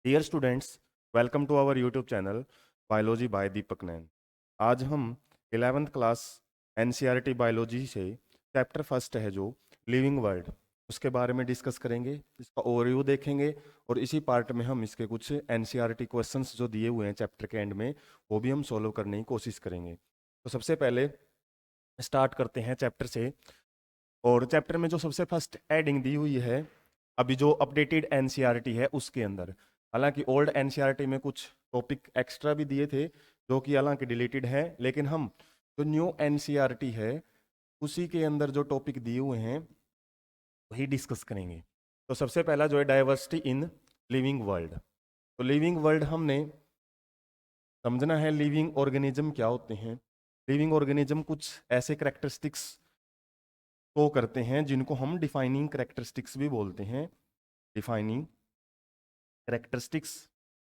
Dear students, welcome to our YouTube channel biology by Deepak Nain. आज हम 11th class NCERT biology से chapter first है जो लिविंग वर्ल्ड, उसके बारे में डिस्कस करेंगे। इसका ओवरव्यू देखेंगे और इसी पार्ट में हम इसके कुछ एनसीईआरटी क्वेश्चंस जो दिए हुए हैं चैप्टर के एंड में वो भी हम सॉल्व करने की कोशिश करेंगे। तो सबसे पहले स्टार्ट करते हैं चैप्टर से। और चैप्टर में जो सबसे फर्स्ट एडिंग दी हुई है अभी जो अपडेटेड एनसीईआरटी है उसके अंदर, हालांकि ओल्ड एनसीईआरटी में कुछ टॉपिक एक्स्ट्रा भी दिए थे जो कि हालांकि डिलीटेड है, लेकिन हम जो न्यू एनसीईआरटी है उसी के अंदर जो टॉपिक दिए हुए हैं वही डिस्कस करेंगे। तो सबसे पहला जो है डाइवर्सिटी इन लिविंग वर्ल्ड। तो लिविंग वर्ल्ड हमने समझना है लिविंग ऑर्गेनिज्म क्या होते हैं। लिविंग ऑर्गेनिज्म कुछ ऐसे करेक्टरिस्टिक्स शो करते हैं जिनको हम डिफाइनिंग करेक्टरिस्टिक्स भी बोलते हैं। डिफाइनिंग करेक्टरिस्टिक्स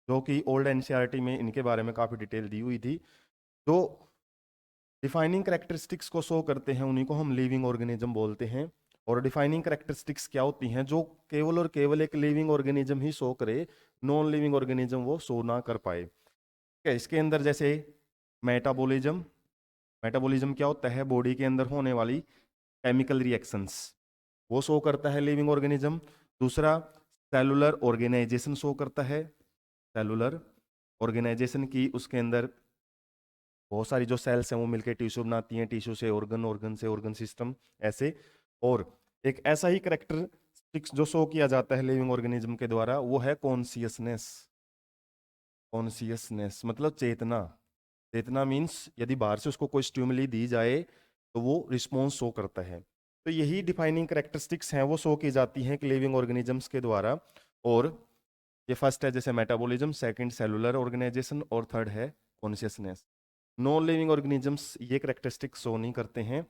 जो कि ओल्ड एनसीईआरटी में इनके बारे में काफ़ी डिटेल दी हुई थी। जो डिफाइनिंग करेक्टरिस्टिक्स को शो करते हैं उन्हीं को हम लिविंग ऑर्गेनिज्म बोलते हैं। और डिफाइनिंग करेक्टरिस्टिक्स क्या होती हैं जो केवल और केवल एक लिविंग ऑर्गेनिज्म ही शो करे, नॉन लिविंग ऑर्गेनिज्म वो शो ना कर पाए। ठीक है, इसके अंदर जैसे मेटाबॉलिज्म। मेटाबॉलिज्म क्या होता है? बॉडी के अंदर होने वाली केमिकल रिएक्शंस वो शो करता है लिविंग ऑर्गेनिज्म। दूसरा, सेलुलर ऑर्गेनाइजेशन शो करता है। सेलुलर ऑर्गेनाइजेशन की उसके अंदर बहुत सारी जो सेल्स हैं वो मिलकर टिश्यू बनाती हैं, टिश्यू से ऑर्गन, ऑर्गन से ऑर्गन सिस्टम, ऐसे। और एक ऐसा ही करेक्टरिस्टिक्स जो शो किया जाता है लिविंग ऑर्गेनिज्म के द्वारा वो है कॉन्सियसनेस। कॉन्सियसनेस मतलब चेतना। चेतना मीन्स यदि बाहर से उसको कोई स्टिमुली दी जाए तो वो रिस्पॉन्स शो करता है। तो यही डिफाइनिंग करेक्टरिस्टिक्स हैं वो शो की जाती हैं कि लिविंग ऑर्गेनिजम्स के द्वारा। और ये फर्स्ट है जैसे मेटाबॉलिज्म, सेकंड सेलुलर ऑर्गेनाइजेशन और थर्ड है कॉन्शियसनेस। नॉन लिविंग ऑर्गेनिजम्स ये करेक्टरिस्टिक्स शो नहीं करते हैं।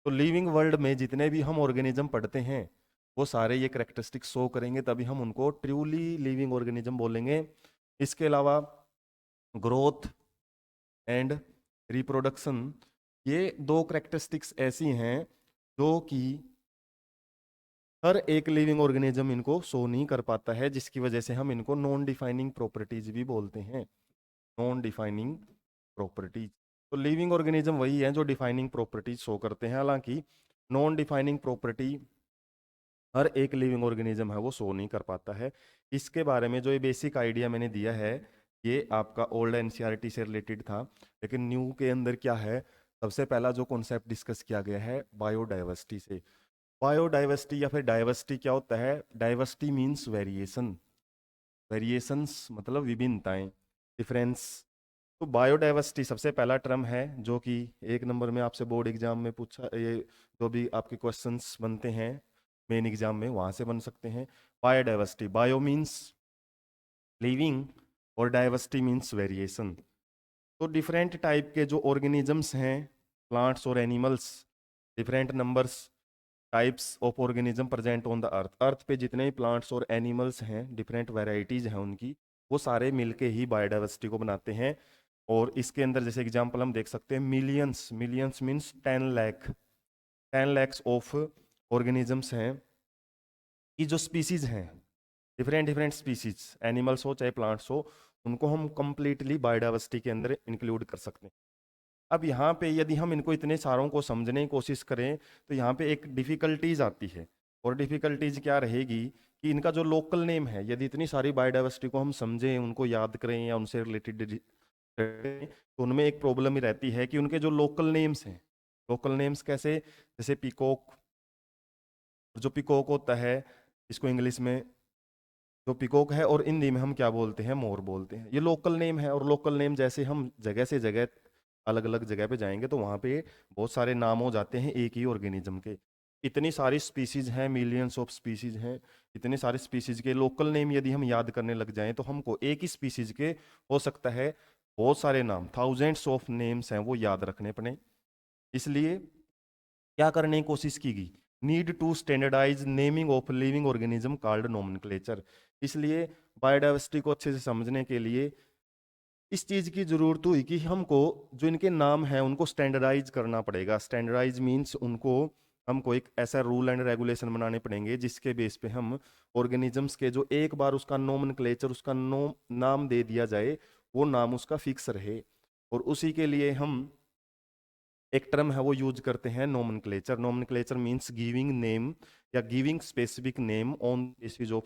तो लिविंग वर्ल्ड में जितने भी हम ऑर्गेनिज्म पढ़ते हैं वो सारे ये करेक्टरिस्टिक्स शो करेंगे, तभी हम उनको ट्रूली लिविंग ऑर्गेनिज्म बोलेंगे। इसके अलावा ग्रोथ एंड रिप्रोडक्शन, ये दो करेक्टरिस्टिक्स ऐसी हैं जो कि हर एक लिविंग ऑर्गेनिज्म इनको शो नहीं कर पाता है, जिसकी वजह से हम इनको नॉन डिफाइनिंग प्रॉपर्टीज भी बोलते हैं। Non defining properties. तो लिविंग ऑर्गेनिज्म वही है जो डिफाइनिंग प्रॉपर्टीज शो करते हैं, हालांकि नॉन डिफाइनिंग प्रॉपर्टी हर एक लिविंग ऑर्गेनिज्म है वो शो नहीं कर पाता है। इसके बारे में जो ये बेसिक आइडिया मैंने दिया है ये आपका ओल्ड एनसीईआरटी से रिलेटेड था, लेकिन न्यू के अंदर क्या है, सबसे पहला जो कॉन्सेप्ट डिस्कस किया गया है बायोडाइवर्सिटी से। बायोडाइवर्सिटी या फिर डाइवर्सिटी क्या होता है? Diversity means variation. वेरिएशंस मतलब विभिन्नताएं, डिफरेंस। तो बायोडाइवर्सिटी सबसे पहला टर्म है जो कि एक नंबर में आपसे बोर्ड एग्जाम में पूछा, ये जो भी आपके क्वेश्चंस बनते हैं मेन एग्जाम में वहां से बन सकते हैं। बायोडाइवर्सिटी, बायो मीन्स लिविंग और डाइवर्सिटी मीन्स वेरिएशन। तो डिफरेंट टाइप के जो ऑर्गेनिजम्स हैं, प्लांट्स और animals, different numbers types of organism present on the earth. Earth पे जितने भी प्लांट्स और एनिमल्स हैं, डिफरेंट वैरायटीज हैं उनकी, वो सारे मिलके ही बायोडाइवर्सिटी को बनाते हैं। और इसके अंदर जैसे एग्जांपल हम देख सकते हैं millions, millions means 10 lakh, 10 lakhs of organisms हैं। ये जो स्पीसीज हैं, डिफरेंट डिफरेंट स्पीसीज, एनिमल्स हो चाहे प्लांट्स हो, उनको हम कंप्लीटली बायोडाइवर्सिटी के अंदर इंक्लूड कर सकते हैं। अब यहाँ पे यदि हम इनको इतने सारों को समझने की कोशिश करें तो यहाँ पे एक डिफिकल्टीज आती है। और डिफिकल्टीज क्या रहेगी कि इनका जो लोकल नेम है, यदि इतनी सारी बायोडाइवर्सिटी को हम समझें, उनको याद करें या उनसे रिलेटेड करें, तो उनमें एक प्रॉब्लम ही रहती है कि उनके जो लोकल नेम्स हैं, लोकल नेम्स कैसे, जैसे पीकॉक, जो पीकॉक होता है इसको इंग्लिश में जो पिकॉक है और हिंदी में हम क्या बोलते हैं, मोर बोलते हैं। ये लोकल नेम है। और लोकल नेम जैसे हम जगह से जगह अलग अलग जगह पे जाएंगे तो वहाँ पे बहुत सारे नाम हो जाते हैं एक ही ऑर्गेनिज्म के। इतनी सारी स्पीसीज हैं, मिलियंस ऑफ स्पीसीज हैं, इतने सारे स्पीसीज के लोकल नेम यदि हम याद करने लग जाएं तो हमको एक ही स्पीसीज के हो सकता है बहुत सारे नाम, थाउजेंड्स ऑफ नेम्स हैं वो याद रखने पड़े। इसलिए क्या करने की कोशिश की गई, need to standardise naming of living organism called nomenclature. इसलिए बायोडाइवर्सिटी को अच्छे से समझने के लिए इस चीज की जरूरत हुई कि हमको जो इनके नाम हैं उनको स्टैंडर्डाइज करना पड़ेगा। स्टैंडर्डाइज मीन्स उनको हमको एक ऐसा रूल एंड रेगुलेशन बनाने पड़ेंगे जिसके बेस पे हम ऑर्गेनिजम्स के जो एक बार उसका नोमेनक्लेचर, उसका नाम दे दिया जाए, वो नाम उसका फिक्स रहे। और उसी के लिए हम एक टर्म है वो यूज करते हैं, nomenclature. Nomenclature means giving name या giving specific name on basis of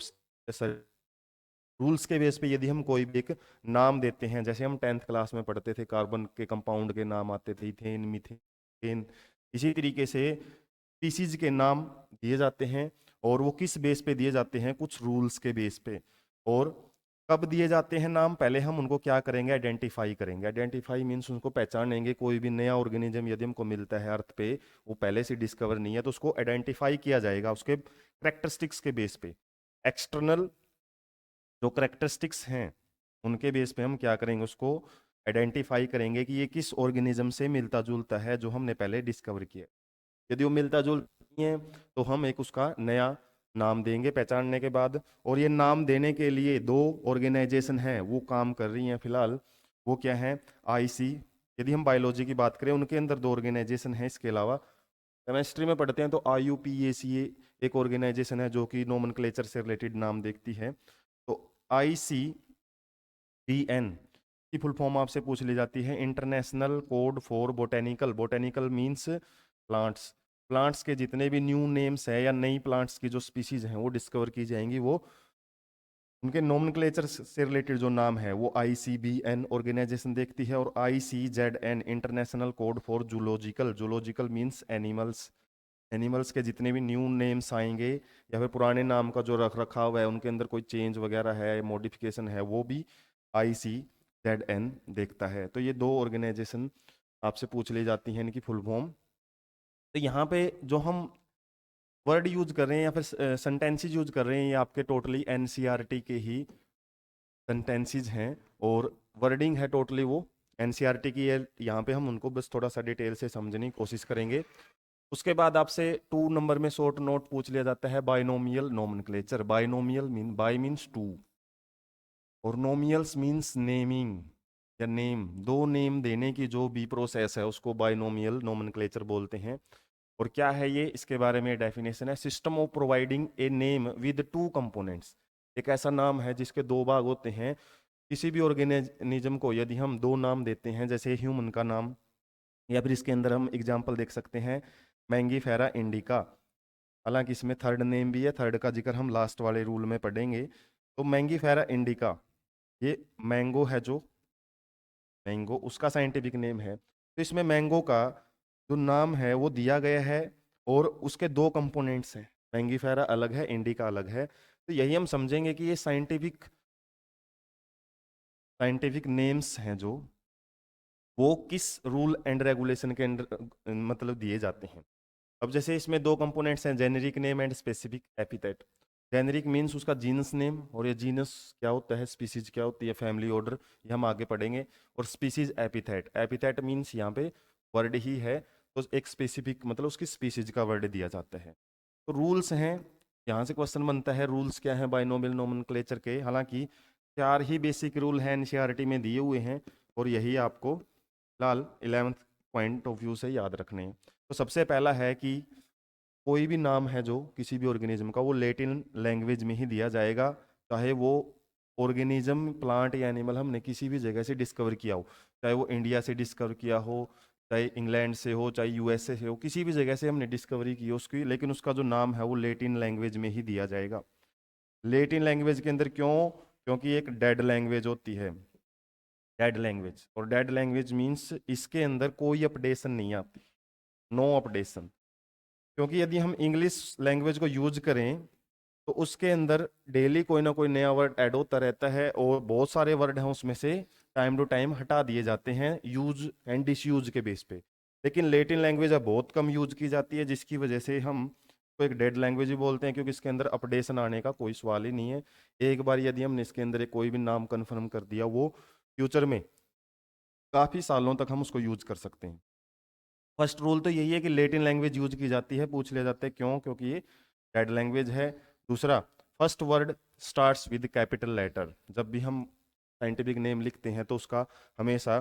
rules के बेस पे। यदि हम कोई भी एक नाम देते हैं, जैसे हम 10th क्लास में पढ़ते थे, कार्बन के कंपाउंड के नाम आते थे, इथेन, मीथेन, इसी तरीके से स्पीसीज के नाम दिए जाते हैं। और वो किस बेस पे दिए जाते हैं? कुछ रूल्स के बेस पे। और कब दिए जाते हैं नाम? पहले हम उनको क्या करेंगे? आइडेंटिफाई करेंगे। आइडेंटिफाई मीन्स उनको पहचानेंगे। कोई भी नया ऑर्गेनिज्म यदि हमको मिलता है अर्थ पे, वो पहले से डिस्कवर नहीं है, तो उसको आइडेंटिफाई किया जाएगा उसके करेक्टरिस्टिक्स के बेस पे। एक्सटर्नल जो करेक्टरिस्टिक्स हैं उनके बेस पे हम क्या करेंगे? उसको आइडेंटिफाई करेंगे कि ये किस ऑर्गेनिज्म से मिलता जुलता है जो हमने पहले डिस्कवर किया। यदि वो मिलता जुलता नहीं है तो हम एक उसका नया नाम देंगे पहचानने के बाद। और ये नाम देने के लिए दो ऑर्गेनाइजेशन हैं वो काम कर रही हैं फिलहाल। वो क्या है? आईसी। यदि हम बायोलॉजी की बात करें, उनके अंदर दो ऑर्गेनाइजेशन है। इसके अलावा केमिस्ट्री में पढ़ते हैं तो IUPAC एक ऑर्गेनाइजेशन है जो कि नोमेनक्लेचर से रिलेटेड नाम देखती है। तो ICBN की फुल फॉर्म आपसे पूछ ली जाती है, international code for botanical. Botanical means plants. Plants के जितने भी न्यू नेम्स है या नई प्लांट्स की जो स्पीसीज हैं वो डिस्कवर की जाएंगी, वो उनके नोमेनक्लेचर से रिलेटेड जो नाम है वो ICBN ऑर्गेनाइजेशन देखती है। और ICZN international code for zoological. Zoological means animals. Animals के जितने भी न्यू नेम्स आएंगे या फिर पुराने नाम का जो रख रखा हुआ है उनके अंदर कोई चेंज वगैरह है, मॉडिफिकेशन है, वो भी ICZN देखता है। तो ये दो ऑर्गेनाइजेशन आपसे पूछ ली जाती हैं, इनकी फुल फॉर्म। तो यहाँ पे जो हम वर्ड यूज कर रहे हैं या फिर सेंटेंसेस यूज कर रहे हैं, ये आपके टोटली NCERT के ही सेंटेंसेस हैं। और वर्डिंग है टोटली वो NCERT की है। यहाँ पे हम उनको बस थोड़ा सा डिटेल से समझने की कोशिश करेंगे। उसके बाद आपसे 2 नंबर में शॉर्ट नोट पूछ लिया जाता है, binomial nomenclature. Binomial bi means two, और नोमियल्स मीन्स नेमिंग या नेम। दो नेम देने की जो भी प्रोसेस है उसको बाइनोमियल नोमेनक्लेचर बोलते हैं। और क्या है ये? इसके बारे में डेफिनेशन है, system of providing a name with two components. एक ऐसा नाम है जिसके दो भाग होते हैं। किसी भी ऑर्गेनिज्म को यदि हम दो नाम देते हैं, जैसे ह्यूमन का नाम, या फिर इसके अंदर हम एग्जांपल देख सकते हैं मैंगीफेरा इंडिका। हालांकि इसमें थर्ड नेम भी है, थर्ड का जिक्र हम लास्ट वाले रूल में पढ़ेंगे। तो मैंगीफेरा इंडिका, ये मैंगो है, जो मैंगो उसका साइंटिफिक नेम है। तो इसमें मैंगो का जो नाम है वो दिया गया है और उसके दो कंपोनेंट्स हैं, मैंगीफेरा अलग है, इंडिका अलग है। तो यही हम समझेंगे कि ये साइंटिफिक साइंटिफिक नेम्स हैं जो वो किस रूल एंड रेगुलेशन के अंडर मतलब दिए जाते हैं। अब जैसे इसमें दो कंपोनेंट्स हैं, generic name and specific epithet. Generic means उसका जीनस नेम, और ये जीनस क्या होता है, स्पीसीज क्या होती है, फैमिली ऑर्डर, ये हम आगे पढ़ेंगे। और स्पीसीज एपिथेट। एपिथेट मीन्स यहाँ पे वर्ड ही है, तो एक स्पेसिफिक मतलब उसकी स्पीसीज का वर्ड दिया जाता है। तो रूल्स हैं, यहाँ से क्वेश्चन बनता है रूल्स क्या है बाइनोमियल नोमेनक्लेचर के। हालांकि 4 ही बेसिक रूल हैं NCERT में दिए हुए हैं, और यही आपको फिलहाल 11th पॉइंट ऑफ व्यू से याद रखने हैं। तो सबसे पहला है कि कोई भी नाम है जो किसी भी ऑर्गेनिज्म का, वो लैटिन लैंग्वेज में ही दिया जाएगा, चाहे वो ऑर्गेनिज्म, प्लांट या एनिमल हमने किसी भी जगह से डिस्कवर किया हो। चाहे वो इंडिया से डिस्कवर किया हो, चाहे इंग्लैंड से हो, चाहे USA से हो, किसी भी जगह से हमने डिस्कवरी की हो उसकी, लेकिन उसका जो नाम है वो लैटिन लैंग्वेज में ही दिया जाएगा। लैटिन लैंग्वेज के अंदर क्यों? क्योंकि एक डेड लैंग्वेज होती है, डेड लैंग्वेज। और डेड लैंग्वेज मीन्स इसके अंदर कोई अपडेशन नहीं आती, नो अपडेशन। क्योंकि यदि हम इंग्लिश लैंग्वेज को यूज करें तो उसके अंदर डेली कोई ना कोई नया वर्ड ऐड होता रहता है, और बहुत सारे वर्ड हैं उसमें से टाइम टू टाइम हटा दिए जाते हैं यूज एंड डिसयूज के बेस पे। लेकिन लैटिन लैंग्वेज अब बहुत कम यूज की जाती है, जिसकी वजह से हम तो एक डेड लैंग्वेज भी बोलते हैं, क्योंकि इसके अंदर अपडेशन आने का कोई सवाल ही नहीं है। एक बार यदि हमने इसके अंदर कोई भी नाम कन्फर्म कर दिया, वो फ्यूचर में काफ़ी सालों तक हम उसको यूज कर सकते हैं। फर्स्ट रूल तो यही है कि लैटिन लैंग्वेज यूज की जाती है। पूछ लिया जाता है क्यों? क्योंकि ये डेड लैंग्वेज है। दूसरा, first word starts with capital letter. जब भी हम साइंटिफिक नेम लिखते हैं तो उसका हमेशा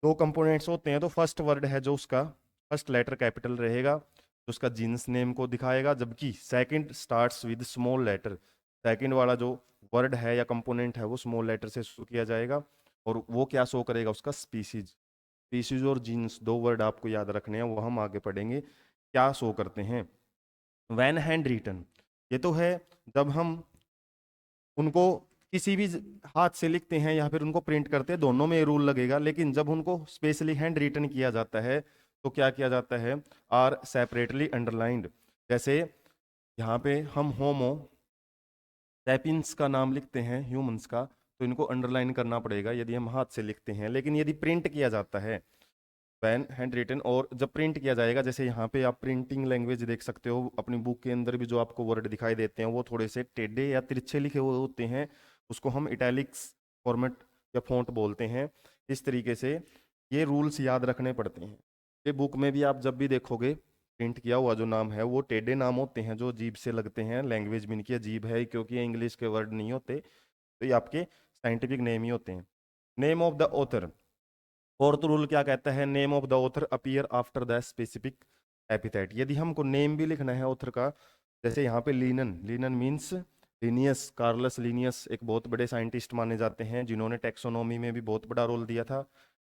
दो कंपोनेंट्स होते हैं, तो फर्स्ट वर्ड है जो उसका फर्स्ट लेटर कैपिटल रहेगा। उसका जीनस नेम को दिखाएगा, जबकि second starts with small letter, second वाला जो वर्ड है या कंपोनेंट है वो स्मॉल लेटर से शुरू किया जाएगा, और वो क्या शो करेगा, उसका स्पीसीज। स्पीसीज और जीन्स दो वर्ड आपको याद रखने हैं, वो हम आगे पढ़ेंगे क्या शो करते हैं। वैन हैंड रिटन, ये तो है जब हम उनको किसी भी हाथ से लिखते हैं या फिर उनको प्रिंट करते हैं, दोनों में ये रूल लगेगा। लेकिन जब उनको स्पेशली हैंड रिटन किया जाता है तो क्या किया जाता है, आर सेपरेटली अंडरलाइंड। जैसे यहाँ पे हम होमो सैपियंस का नाम लिखते हैं, ह्यूमंस का, तो इनको अंडरलाइन करना पड़ेगा यदि हम हाथ से लिखते हैं। लेकिन यदि प्रिंट किया जाता है वैन हैंड रिटन, और जब प्रिंट किया जाएगा, जैसे यहाँ पे आप प्रिंटिंग लैंग्वेज देख सकते हो अपनी बुक के अंदर भी, जो आपको वर्ड दिखाई देते हैं वो थोड़े से टेढ़े या तिरछे लिखे हुए होते हैं, उसको हम इटैलिक्स फॉर्मेट या फॉन्ट बोलते हैं। इस तरीके से ये रूल्स याद रखने पड़ते हैं। ये बुक में भी आप जब भी देखोगे प्रिंट किया हुआ जो नाम है वो टेढ़े नाम होते हैं, जो अजीब से लगते हैं, लैंग्वेज भी इनकी अजीब है क्योंकि ये इंग्लिश के वर्ड नहीं होते, तो ये आपके साइंटिफिक नेम ही होते हैं। Name of the author, fourth rule क्या कहता है, name of the author appear after the specific epithet. यदि हमको नेम भी लिखना है ऑथर का, जैसे यहाँ पे linen, linen means Linnaeus, Carolus Linnaeus एक बहुत बड़े साइंटिस्ट माने जाते हैं जिन्होंने टेक्सोनॉमी में भी बहुत बड़ा रोल दिया था।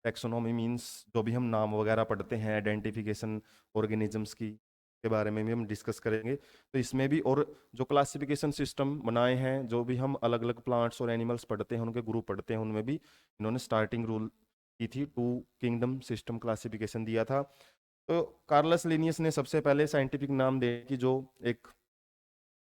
टेक्सोनॉमी मीन्स जो भी हम नाम वगैरह पढ़ते हैं, आइडेंटिफिकेशन ऑर्गेनिजम्स की, के बारे में भी हम डिस्कस करेंगे। तो इसमें भी, और जो क्लासिफिकेशन सिस्टम बनाए हैं, जो भी हम अलग अलग प्लांट्स और एनिमल्स पढ़ते हैं, उनके ग्रुप पढ़ते हैं, उनमें भी इन्होंने स्टार्टिंग रूल की थी, टू किंगडम सिस्टम क्लासिफिकेशन दिया था। तो कार्लस लिनियस ने सबसे पहले साइंटिफिक नाम दे की जो एक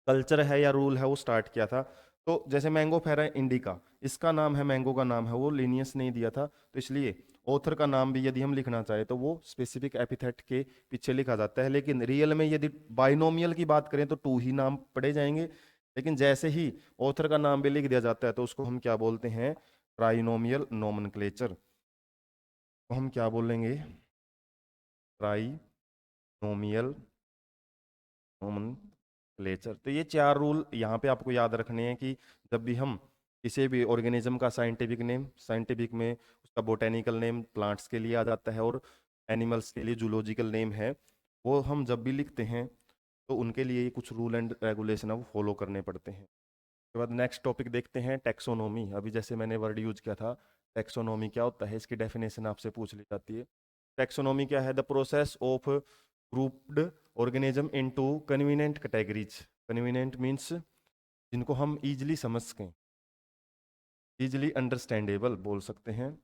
कल्चर है या रूल है वो स्टार्ट किया था। तो जैसे मैंगो फेरा इंडिका, इसका नाम है, मैंगो का नाम है, वो लिनियस ने दिया था। तो इसलिए ऑथर का नाम भी यदि हम लिखना चाहे तो वो स्पेसिफिक एपिथेट के पीछे लिखा जाता है। लेकिन रियल में यदि बाइनोमियल की बात करें तो टू ही नाम पढ़े जाएंगे। लेकिन जैसे ही ऑथर का नाम भी लिख दिया जाता है तो उसको हम क्या बोलते हैं, ट्राइनोमियल नोमेनक्लेचर। तो हम क्या बोलेंगे, ट्राइनोमियल नोमेनक्लेचर। तो ये चार रूल यहाँ पे आपको याद रखने हैं कि जब भी हम किसी भी ऑर्गेनिज्म का साइंटिफिक नेम, साइंटिफिक में उसका बोटेनिकल नेम प्लांट्स के लिए आ जाता है और एनिमल्स के लिए जूलॉजिकल नेम है, वो हम जब भी लिखते हैं तो उनके लिए कुछ रूल एंड रेगुलेशन है वो फॉलो करने पड़ते हैं। उसके बाद नेक्स्ट टॉपिक देखते हैं, टेक्सोनोमी। अभी जैसे मैंने वर्ड यूज किया था, टेक्सोनोमी क्या होता है, इसकी डेफिनेशन आपसे पूछ ली जाती है। टेक्सोनोमी क्या है, the process of grouped organism into convenient categories. Convenient means जिनको हम इजीली समझ सकें, इजीली अंडरस्टैंडेबल बोल सकते हैं,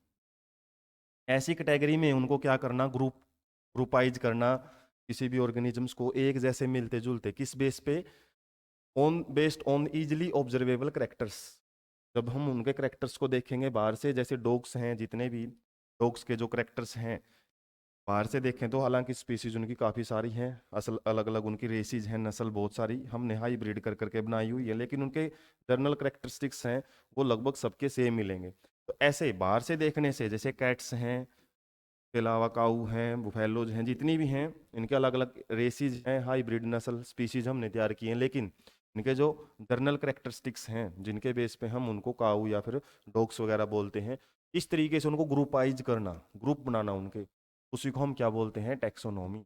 ऐसी कैटेगरी में उनको क्या करना, ग्रुपाइज करना किसी भी ऑर्गेनिजम्स को एक जैसे मिलते जुलते, किस बेस पे, on based on easily observable characters. जब हम उनके करेक्टर्स को देखेंगे बाहर से, जैसे डॉग्स हैं, जितने भी डॉग्स के जो करेक्टर्स हैं बाहर से देखें तो हालांकि स्पीसीज उनकी काफ़ी सारी हैं, असल अलग अलग उनकी रेसीज हैं, नस्ल बहुत सारी हमने हाईब्रिड कर करके बनाई हुई है, लेकिन उनके जर्नल करेक्टरिस्टिक्स हैं वो लगभग सबके सेम मिलेंगे। तो ऐसे बाहर से देखने से, जैसे कैट्स हैं, के अलावा काऊ हैं, बुफेलोज हैं, जितनी भी हैं, इनके अलग अलग रेसीज हैं, हाईब्रिड नस्ल स्पीसीज हमने तैयार किए हैं। लेकिन इनके जो जर्नल करेक्टरिस्टिक्स हैं जिनके बेस पे हम उनको काऊ या फिर डॉग्स वगैरह बोलते हैं, इस तरीके से उनको ग्रुपाइज करना, ग्रुप बनाना उनके, उसी को हम क्या बोलते हैं, टैक्सोनॉमी।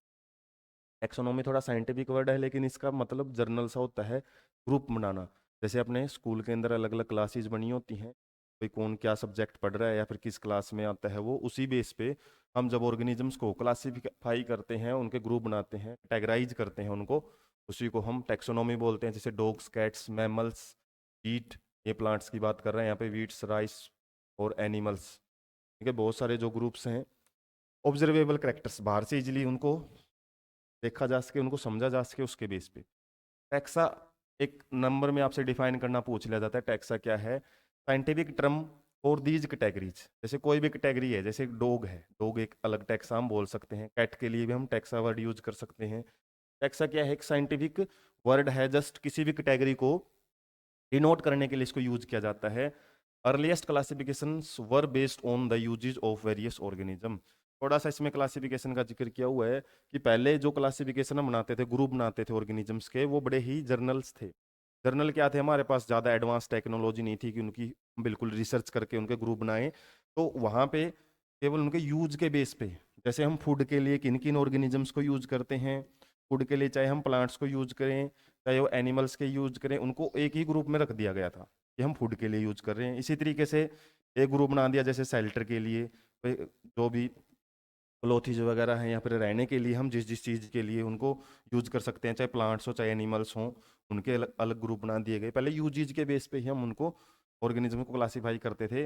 टैक्सोनॉमी थोड़ा साइंटिफिक वर्ड है लेकिन इसका मतलब जर्नल सा होता है, ग्रुप बनाना। जैसे अपने स्कूल के अंदर अलग अलग क्लासेज बनी होती हैं, कोई कौन क्या सब्जेक्ट पढ़ रहा है या फिर किस क्लास में आता है, वो उसी बेस पे हम जब ऑर्गेनिजम्स को क्लासीफाई करते हैं, उनके ग्रुप बनाते हैं, कैटेगराइज करते हैं उनको, उसी को हम टैक्सोनॉमी बोलते हैं। जैसे डॉग्स, कैट्स, मैमल्स, वीट, ये प्लांट्स की बात कर रहे हैं यहाँ पे, वीट्स, राइस और एनिमल्स, ठीक है, बहुत सारे जो ग्रुप्स हैं। ऑब्जर्वेबल करेक्टर्स, बाहर से इजिली उनको देखा जा सके, उनको समझा जा सके, उसके बेस पे। टैक्सा एक नंबर में आपसे डिफाइन करना पूछ लिया जाता है, टैक्सा क्या है, scientific term for these categories. जैसे कोई भी कैटेगरी है, जैसे डॉग है, डॉग एक अलग टैक्सा हम बोल सकते हैं, कैट के लिए भी हम टैक्सा वर्ड यूज कर सकते हैं। टैक्सा क्या है, एक साइंटिफिक वर्ड है, जस्ट किसी भी कैटेगरी को डिनोट करने के लिए इसको यूज किया जाता है। Earliest classifications were based on the usages of various organism. थोड़ा सा इसमें क्लासिफिकेशन का जिक्र किया हुआ है कि पहले जो क्लासिफिकेशन हम बनाते थे, ग्रुप बनाते थे ऑर्गेनिजम्स के, वो बड़े ही जर्नल्स थे। जर्नल क्या थे, हमारे पास ज़्यादा एडवांस टेक्नोलॉजी नहीं थी कि उनकी बिल्कुल रिसर्च करके उनके ग्रुप बनाएं। तो वहाँ पे केवल उनके यूज के बेस पे, जैसे हम फूड के लिए किन किन ऑर्गेनिजम्स को यूज करते हैं, फूड के लिए चाहे हम प्लांट्स को यूज करें चाहे वो एनिमल्स के यूज करें, उनको एक ही ग्रुप में रख दिया गया था कि हम फूड के लिए यूज कर रहे हैं। इसी तरीके से एक ग्रुप बना दिया जैसे शेल्टर के लिए, जो भी क्लोथीज वगैरह हैं या फिर रहने के लिए हम जिस जिस चीज़ के लिए उनको यूज कर सकते हैं, चाहे प्लांट्स हो चाहे एनिमल्स हों, उनके अलग अलग ग्रुप बना दिए गए। पहले यूजेज के बेस पे ही हम उनको ऑर्गेनिज्म को क्लासीफाई करते थे,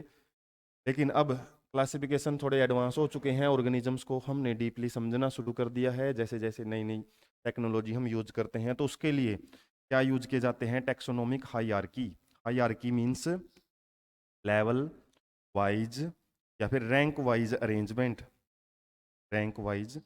लेकिन अब क्लासिफिकेशन थोड़े एडवांस हो चुके हैं, ऑर्गेनिजम्स को हमने डीपली समझना शुरू कर दिया है। जैसे जैसे नई नई टेक्नोलॉजी हम यूज करते हैं तो उसके लिए क्या यूज किए जाते हैं, taxonomic hierarchy. Hierarchy means level wise या फिर rank wise arrangement. Rank wise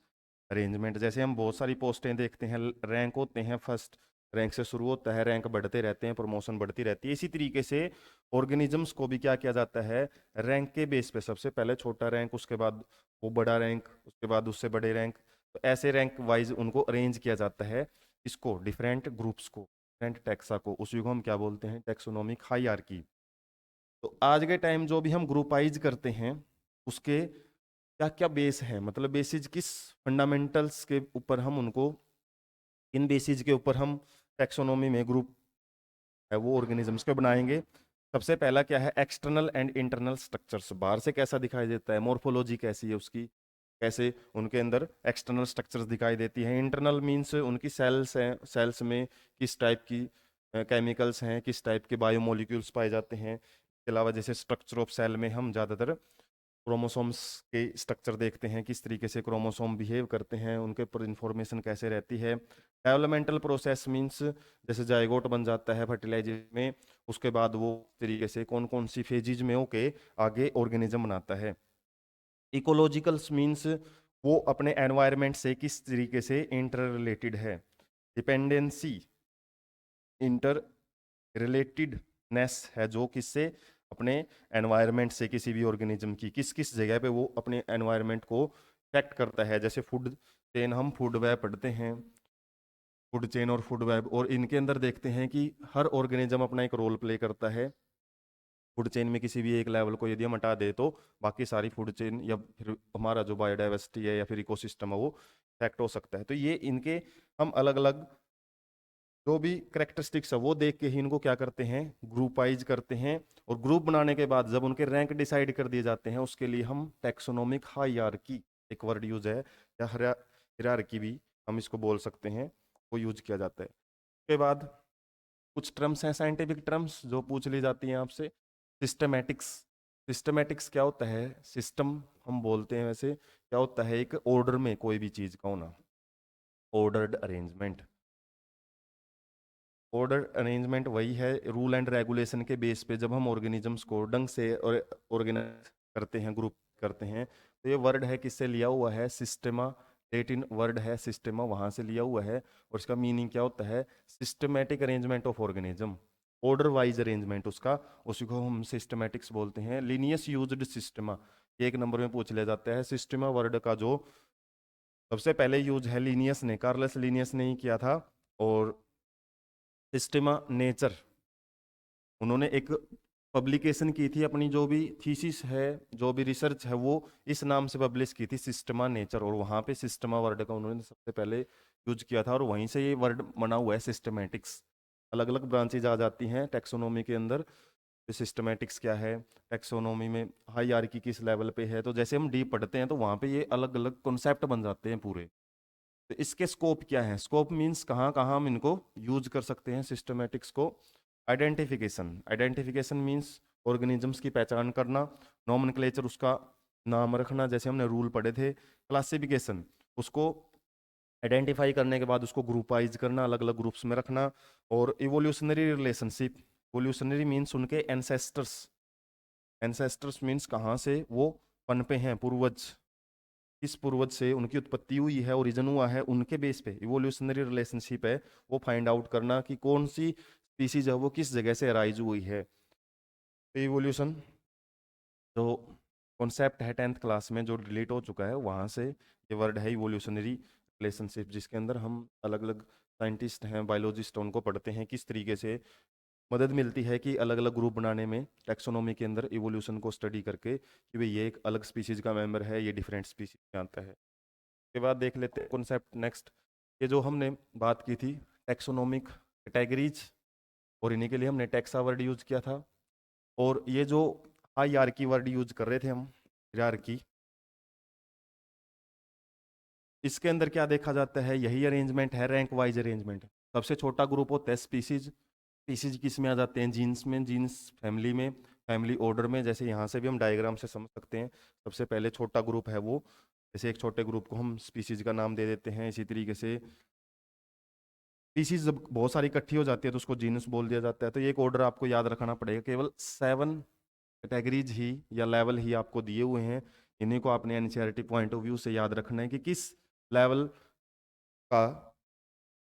arrangement, जैसे हम बहुत सारी पोस्टें देखते हैं, रैंक होते हैं, फर्स्ट रैंक से शुरू होता है, रैंक बढ़ते रहते हैं, प्रमोशन बढ़ती रहती है। इसी तरीके से ऑर्गेनिजम्स को भी क्या किया जाता है, रैंक के बेस पे सबसे पहले छोटा रैंक, उसके बाद वो बड़ा रैंक, उसके बाद उससे बड़े रैंक, तो ऐसे रैंक वाइज उनको अरेंज किया जाता है। इसको डिफरेंट ग्रुप्स को, डिफरेंट टैक्सा को, उसी को हम क्या बोलते हैं, टैक्सोनॉमिक हायरार्की। तो आज के टाइम जो भी हम ग्रुपाइज करते हैं उसके क्या क्या बेस है, मतलब बेसिस किस फंडामेंटल्स के ऊपर हम उनको, इन बेसिस के ऊपर हम टैक्सोनॉमी में ग्रुप है वो ऑर्गेनिजम्स के बनाएंगे। सबसे पहला क्या है, एक्सटर्नल एंड इंटरनल स्ट्रक्चर्स। बाहर से कैसा दिखाई देता है, मोर्फोलॉजी कैसी है उसकी, कैसे उनके अंदर एक्सटर्नल स्ट्रक्चर्स दिखाई देती हैं। इंटरनल मीन्स उनकी सेल्स हैं, सेल्स में किस टाइप की केमिकल्स हैं, किस टाइप के बायोमोलिक्यूल्स पाए जाते हैं। इसके अलावा जैसे स्ट्रक्चर ऑफ सेल में हम ज़्यादातर क्रोमोसोम्स के स्ट्रक्चर देखते हैं, किस तरीके से क्रोमोसोम बिहेव करते हैं, उनके ऊपर इंफॉर्मेशन कैसे रहती है। डेवलपमेंटल प्रोसेस मींस जैसे जायगोट बन जाता है फर्टिलाइजेशन में, उसके बाद वो तरीके से कौन कौन सी फेजिज में होके आगे ऑर्गेनिज्म बनाता है। इकोलॉजिकल मींस वो अपने एनवायरनमेंट से किस तरीके से इंटर रिलेटेड है। डिपेंडेंसी, इंटर रिलेटेडनेस है जो किससे, अपने एनवायरनमेंट से, किसी भी ऑर्गेनिज्म की किस किस जगह पे वो अपने एनवायरनमेंट को इफेक्ट करता है। जैसे फूड चेन, हम फूड वेब पढ़ते हैं, फूड चेन और फूड वेब, और इनके अंदर देखते हैं कि हर ऑर्गेनिज्म अपना एक रोल प्ले करता है। फूड चेन में किसी भी एक लेवल को यदि हम हटा दे तो बाकी सारी फूड चेन या फिर हमारा जो बायोडाइवर्सिटी है या फिर इकोसिस्टम है वो इफेक्ट हो सकता है। तो ये इनके हम अलग अलग जो भी करेक्टरिस्टिक्स है वो देख के ही इनको क्या करते हैं, ग्रुपाइज करते हैं। और ग्रुप बनाने के बाद जब उनके रैंक डिसाइड कर दिए जाते हैं उसके लिए हम टैक्सोनॉमिक हायरार्की, एक वर्ड यूज है, या हायरार्की भी हम इसको बोल सकते हैं, वो यूज किया जाता है। उसके बाद कुछ टर्म्स हैं, साइंटिफिक टर्म्स जो पूछ ली जाती हैं आपसे। सिस्टमैटिक्स। सिस्टमैटिक्स क्या होता है, सिस्टम हम बोलते हैं, वैसे क्या होता है, एक ऑर्डर में कोई भी चीज का होना, ऑर्डर्ड अरेंजमेंट। ऑर्डर अरेंजमेंट वही है, रूल एंड रेगुलेशन के बेस पे जब हम ऑर्गेनिजम्स को ढंग से ऑर्गेनाइज करते हैं, ग्रुप करते हैं। तो ये वर्ड है किससे लिया हुआ है, सिस्टेमा, लेटिन वर्ड है सिस्टेमा, वहां से लिया हुआ है। और इसका मीनिंग क्या होता है, systematic arrangement of organism, order wise arrangement उसका, उसी को हम सिस्टमेटिक्स बोलते हैं। लीनियस यूज्ड सिस्टमा, एक नंबर में पूछ लिया जाता है। सिस्टमा वर्ड का जो सबसे पहले यूज है लीनियस ने, कार्लस लीनियस ने ही किया था। और सिस्टेमा नेचर, उन्होंने एक पब्लिकेशन की थी, अपनी जो भी थीसिस है, जो भी रिसर्च है, वो इस नाम से पब्लिश की थी, सिस्टमा नेचर। और वहाँ पे सिस्टमा वर्ड का उन्होंने सबसे पहले यूज किया था, और वहीं से ये वर्ड बना हुआ है सिस्टमैटिक्स। अलग अलग ब्रांचेज आ जाती हैं टैक्सोनॉमी के अंदर। सिस्टमैटिक्स क्या है, टैक्सोनॉमी में हायरार्की किस लेवल पे है, तो जैसे हम डीप पढ़ते हैं तो वहाँ पे ये अलग अलग कॉन्सेप्ट बन जाते हैं पूरे। तो इसके स्कोप क्या है, स्कोप मीन्स कहाँ कहाँ हम इनको यूज कर सकते हैं सिस्टमैटिक्स को। आइडेंटिफिकेशन, आइडेंटिफिकेशन मीन्स ऑर्गेनिजम्स की पहचान करना। नॉमेनक्लेचर, उसका नाम रखना, जैसे हमने रूल पढ़े थे। क्लासिफिकेशन, उसको आइडेंटिफाई करने के बाद उसको ग्रुपाइज करना, अलग अलग ग्रुप्स में रखना। और इवोल्यूशनरी रिलेशनशिप, इवोल्यूशनरी मीन्स उनके एंसेस्टर्स, एंसेस्टर्स मीन्स कहाँ से वो पनपे हैं, पूर्वज, किस पूर्वज से उनकी उत्पत्ति हुई है, ओरिजिन हुआ है, उनके बेस पे इवोल्यूशनरी रिलेशनशिप है वो फाइंड आउट करना कि कौन सी स्पीसीज है वो किस जगह से अराइज हुई है। तो इवोल्यूशन जो कॉन्सेप्ट है 10th क्लास में जो डिलीट हो चुका है, वहाँ से ये वर्ड है इवोल्यूशनरी रिलेशनशिप, जिसके अंदर हम अलग अलग साइंटिस्ट हैं, बायोलॉजिस्ट हैं, उनको पढ़ते हैं, किस तरीके से मदद मिलती है कि अलग अलग ग्रुप बनाने में टैक्सोनॉमी के अंदर इवोल्यूशन को स्टडी करके कि भाई ये एक अलग स्पीसीज का मेंबर है, ये डिफरेंट स्पीसीज में आता है। के बाद देख लेते हैं कॉन्सेप्ट नेक्स्ट, ये जो हमने बात की थी टैक्सोनॉमिक कैटेगरीज, और इन्हीं के लिए हमने टैक्सा वर्ड यूज किया था। और ये जो हायरार्की वर्ड यूज कर रहे थे हम, हायरार्की, इसके अंदर क्या देखा जाता है, यही अरेंजमेंट है, रैंक वाइज अरेंजमेंट। सबसे छोटा ग्रुप होता है स्पीसीज। स्पीसीज किस में आ जाते हैं, जीन्स में, जीन्स फैमिली में, फैमिली ऑर्डर में। जैसे यहाँ से भी हम डायग्राम से समझ सकते हैं, सबसे पहले छोटा ग्रुप है वो, जैसे एक छोटे ग्रुप को हम स्पीसीज का नाम दे देते हैं। इसी तरीके से स्पीसीज जब बहुत सारी इकट्ठी हो जाती है तो उसको जीनस बोल दिया जाता है। तो ये एक ऑर्डर आपको याद रखना पड़ेगा। केवल 7 कैटेगरीज ही या लेवल ही आपको दिए हुए हैं, इन्हीं को आपने एनसीईआरटी पॉइंट ऑफ व्यू से याद रखना है कि किस लेवल का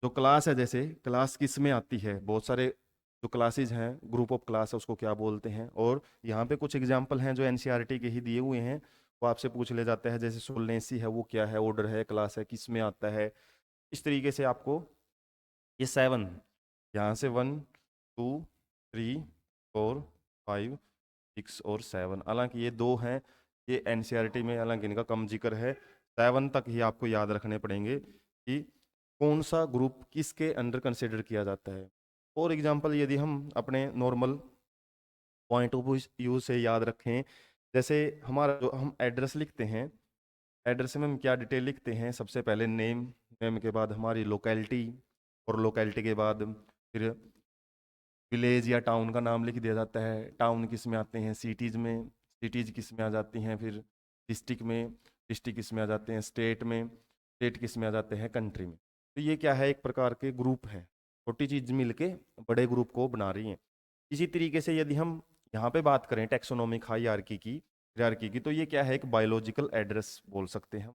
जो क्लास है, जैसे क्लास किस में आती है। बहुत सारे जो क्लासेज हैं, ग्रुप ऑफ क्लास है, उसको क्या बोलते हैं। और यहाँ पे कुछ एग्जाम्पल हैं जो एनसीईआरटी के ही दिए हुए हैं, वो आपसे पूछ ले जाता है। जैसे सोलनेसी है, वो क्या है, ऑर्डर है, क्लास है, किस में आता है। इस तरीके से आपको ये 7, यहाँ से 1 2 3 4 5 6 और 7, हालांकि ये 2 हैं, ये एनसीईआरटी में हालांकि इनका कम जिक्र है। 7 तक ही आपको याद रखने पड़ेंगे कि कौन सा ग्रुप किसके अंडर कंसिडर किया जाता है। फॉर एग्जांपल यदि हम अपने नॉर्मल पॉइंट ऑफ व्यू से याद रखें, जैसे हमारा जो हम एड्रेस लिखते हैं, एड्रेस में हम क्या डिटेल लिखते हैं, सबसे पहले नेम, नेम के बाद हमारी लोकेलिटी, और लोकेलिटी के बाद फिर विलेज या टाउन का नाम लिख दिया जाता है। टाउन किस में आते हैं, सिटीज़ में, सिटीज़ किस में आ जाती हैं, फिर डिस्ट्रिक्ट में, डिस्ट्रिक्ट किस में आ जाते हैं, स्टेट में, स्टेट किस में आ जाते हैं, कंट्री में। तो ये क्या है, एक प्रकार के ग्रुप हैं, छोटी चीज़ मिलके बड़े ग्रुप को बना रही हैं। इसी तरीके से यदि हम यहाँ पे बात करें टैक्सोनॉमिक हायरार्की की, हायरार्की की, तो ये क्या है, एक बायोलॉजिकल एड्रेस बोल सकते हैं हम।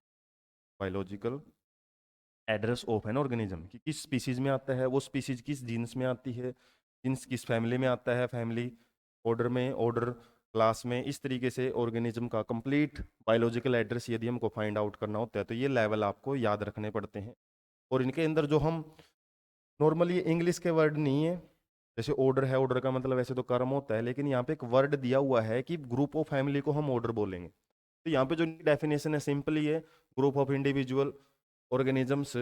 Biological address of an organism, कि किस स्पीसीज में आता है, वो स्पीसीज किस जीन्स में आती है, जीन्स किस फैमिली में आता है, फैमिली ऑर्डर में, ऑर्डर क्लास में। इस तरीके से ऑर्गेनिज्म का कंप्लीट बायोलॉजिकल एड्रेस यदि हमको फाइंड आउट करना होता है तो ये लेवल आपको याद रखने पड़ते हैं। और इनके अंदर जो हम नॉर्मली इंग्लिश के वर्ड नहीं है, जैसे ऑर्डर है, ऑर्डर का मतलब वैसे तो कर्म होता है, लेकिन यहाँ पे एक वर्ड दिया हुआ है कि ग्रुप ऑफ फैमिली को हम ऑर्डर बोलेंगे। तो यहाँ पे जो डेफिनेशन है सिंपली है, group of individual organisms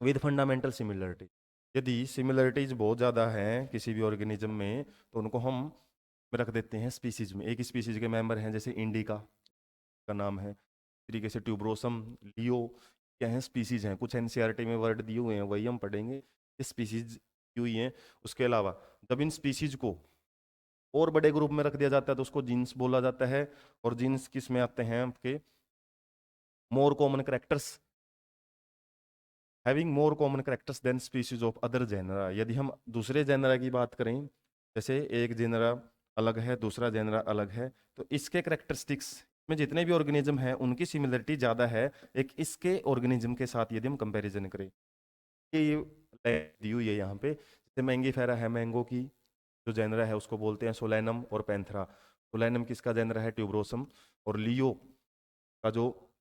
with fundamental similarity. यदि सिमिलरिटीज बहुत ज़्यादा हैं किसी भी ऑर्गेनिज्म में तो उनको हम रख देते हैं स्पीसीज में। एक स्पीसीज के मेंबर हैं, जैसे इंडिका का नाम है, इस तरीके से ट्यूबरोसम, लियो, क्या है, स्पीसीज हैं। कुछ एनसीईआरटी में वर्ड दिए हुए हैं वही हम पढ़ेंगे, ये स्पीसीज की हुई हैं। उसके अलावा जब इन स्पीसीज को और बड़े ग्रुप में रख दिया जाता है तो उसको जीन्स बोला जाता है। और जीन्स किस में आते हैं आपके, more common characters, having more common characters than species of other genera. यदि हम दूसरे जेनरा की बात करें, जैसे एक जेनरा अलग है, दूसरा जेनरा अलग है, तो इसके करेक्टरिस्टिक्स में जितने भी ऑर्गेनिज्म हैं उनकी सिमिलरिटी ज़्यादा है एक इसके ऑर्गेनिज्म के साथ यदि हम कंपैरिजन करें। ये दी हुई है यहाँ पे, जैसे मैंगीफेरा है, मैंगो की जो जेनरा है उसको बोलते हैं सोलैनम और पैंथरा। सोलैनम किसका जेनरा है, ट्यूबरोसम, और लियो का जो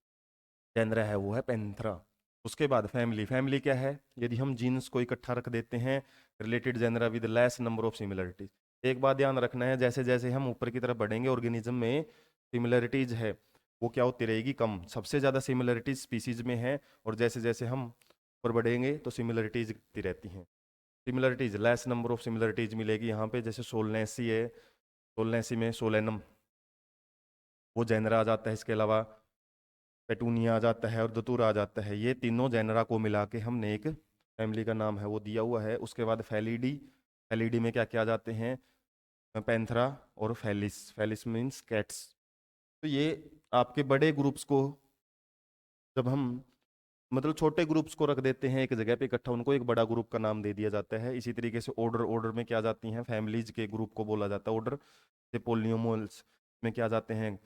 जेनरा है वो है पैंथरा। उसके बाद फैमिली, फैमिली क्या है, यदि हम जीन्स को इकट्ठा रख देते हैं, related genera with less number of similarities. एक बात ध्यान रखना है, जैसे जैसे हम ऊपर की तरफ बढ़ेंगे ऑर्गेनिज्म में सिमिलरिटीज है वो क्या होती रहेगी, कम। सबसे ज़्यादा सिमिलरिटीज स्पीसीज में है, और जैसे जैसे हम ऊपर बढ़ेंगे तो सिमिलरिटीज घटती रहती हैं। Similarities, less number of similarities मिलेगी यहाँ पे। जैसे सोलनेसी है, सोलनेसी में सोलेनम वो जेनरा आ जाता है। इसके अलावा पेटूनिया आ जाता है और दतूरा आ जाता है। ये तीनों जेनरा को मिला के हमने एक फैमिली का नाम है वो दिया हुआ है। उसके बाद फैलिडी, फैलिडी में क्या क्या आ जाते हैं, पैंथरा और फैलिस, फैलिस मीन्स कैट्स। तो ये आपके बड़े ग्रुप्स को जब हम मतलब छोटे ग्रुप्स को रख देते हैं एक जगह पे इकट्ठा, उनको एक बड़ा ग्रुप का नाम दे दिया जाता है। इसी तरीके से ऑर्डर, ऑर्डर में क्या जाती हैं, फैमिलीज के ग्रुप को बोला जाता है ऑर्डर। जैसे पोलियोमोल्स में क्या जाते हैं,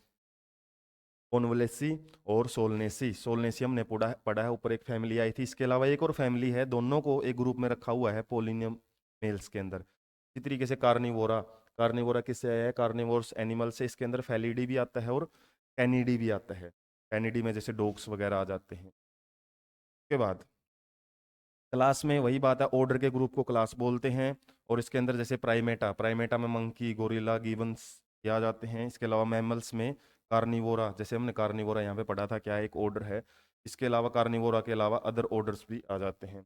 कॉन्वलेसी और सोलनेसी। सोलनेसी हमने पढ़ा है, ऊपर एक फैमिली आई थी। इसके अलावा एक और फैमिली है, दोनों को एक ग्रुप में रखा हुआ है पोलिनियम मेल्स के अंदर। इसी तरीके से कार्निवोरा, कार्निवोरा किससे आया है, कार्निवोर्स एनिमल से। इसके अंदर फैलिडी भी आता है और कैनिडी भी आता है। कैनिडी में जैसे डॉग्स वगैरह आ जाते हैं। उसके बाद क्लास में वही बात है, ऑर्डर के ग्रुप को क्लास बोलते हैं। और इसके अंदर जैसे प्राइमेटा, प्राइमेटा में मंकी, गोरिल्ला, गिबन्स ये आ जाते हैं। इसके अलावा मैमल्स में कार्निवोरा, जैसे हमने कार्निवोरा यहाँ पे पढ़ा था क्या है, एक ऑर्डर है। इसके अलावा कार्निवोरा के अलावा अदर ऑर्डर्स भी आ जाते हैं।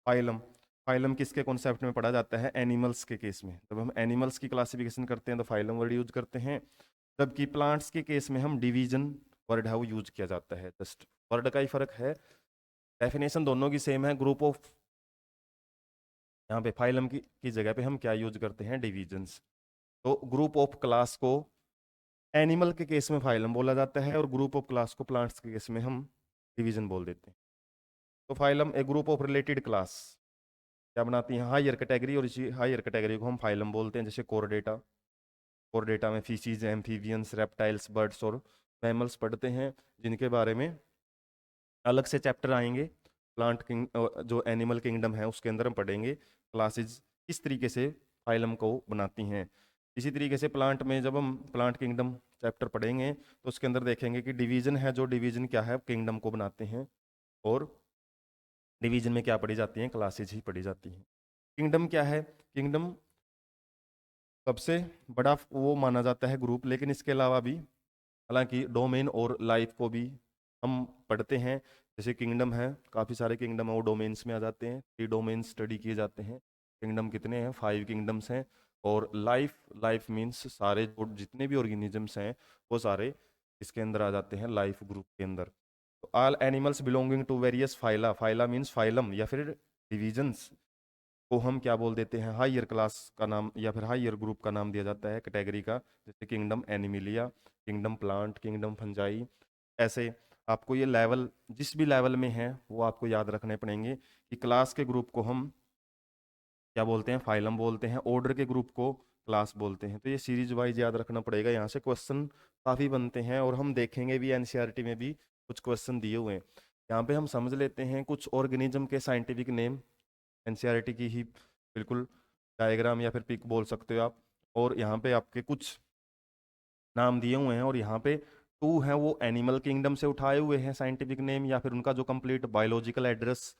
फाइलम, फाइलम किसके कॉन्सेप्ट में पढ़ा जाता है? एनिमल्स के केस में। जब हम एनिमल्स की क्लासिफिकेशन करते हैं तो फाइलम वर्ड यूज करते हैं, जबकि प्लांट्स के केस में हम डिवीजन वर्ड है वो यूज किया जाता है। जस्ट वर्ड का ही फर्क है, डेफिनेशन दोनों की सेम है। ग्रुप ऑफ, यहाँ पे फाइलम की जगह पे हम क्या यूज करते हैं? डिवीजन्स। तो ग्रुप ऑफ क्लास को एनिमल के केस में फाइलम बोला जाता है और ग्रुप ऑफ क्लास को प्लांट्स के केस में हम डिवीजन बोल देते हैं। तो phylum A group of related class क्या बनाती है? हायर कैटेगरी, और इसी हायर कैटेगरी को हम फाइलम बोलते हैं। जैसे कोरडेटा, कोरडेटा में फिशीज, एम्फीबियंस, रेप्टाइल्स, बर्ड्स और मैमल्स पढ़ते हैं, जिनके बारे में अलग से चैप्टर आएंगे। प्लांट किंग, जो एनिमल किंगडम है उसके अंदर हम पढ़ेंगे क्लासेज किस तरीके से फाइलम को बनाती हैं। इसी तरीके से प्लांट में जब हम प्लांट किंगडम चैप्टर पढ़ेंगे तो उसके अंदर देखेंगे कि डिवीजन है, जो डिवीजन क्या है किंगडम को बनाते हैं, और डिवीजन में क्या पढ़ी जाती हैं? क्लासेज ही पढ़ी जाती हैं। किंगडम क्या है? किंगडम सबसे बड़ा वो माना जाता है ग्रुप, लेकिन इसके अलावा भी हालांकि डोमेन और लाइफ को भी हम पढ़ते हैं। जैसे किंगडम है, काफ़ी सारे किंगडम है वो डोमेन्स में आ जाते हैं, 3 डोमेन स्टडी किए जाते हैं। किंगडम कितने हैं? 5 किंगडम्स हैं। और लाइफ, लाइफ मीन्स सारे जितने भी ऑर्गेनिजम्स हैं वो सारे इसके अंदर आ जाते हैं, लाइफ ग्रुप के अंदर। तो all animals belonging to various phyla, phyla means phylum या फिर डिविजन्स को हम क्या बोल देते हैं? हायर क्लास का नाम या फिर हायर ग्रुप का नाम दिया जाता है कैटेगरी का। जैसे kingdom Animalia, kingdom plant, kingdom fungi. ऐसे आपको ये लेवल जिस भी लेवल में है वो आपको याद रखने पड़ेंगे कि क्लास के ग्रुप को हम क्या बोलते हैं? फाइलम बोलते हैं। ऑर्डर के ग्रुप को क्लास बोलते हैं। तो ये सीरीज वाइज याद रखना पड़ेगा। यहाँ से क्वेश्चन काफ़ी बनते हैं और हम देखेंगे भी एनसीईआरटी में भी कुछ क्वेश्चन दिए हुए हैं। यहाँ पे हम समझ लेते हैं कुछ ऑर्गेनिज्म के साइंटिफिक नेम, एनसीईआरटी की ही बिल्कुल डायग्राम या फिर पिक बोल सकते हो आप। और यहाँ पे आपके कुछ नाम दिए हुए हैं, और यहाँ पे 2 हैं वो एनिमल किंगडम से उठाए हुए हैं साइंटिफिक नेम या फिर उनका जो कंप्लीट बायोलॉजिकल एड्रेस,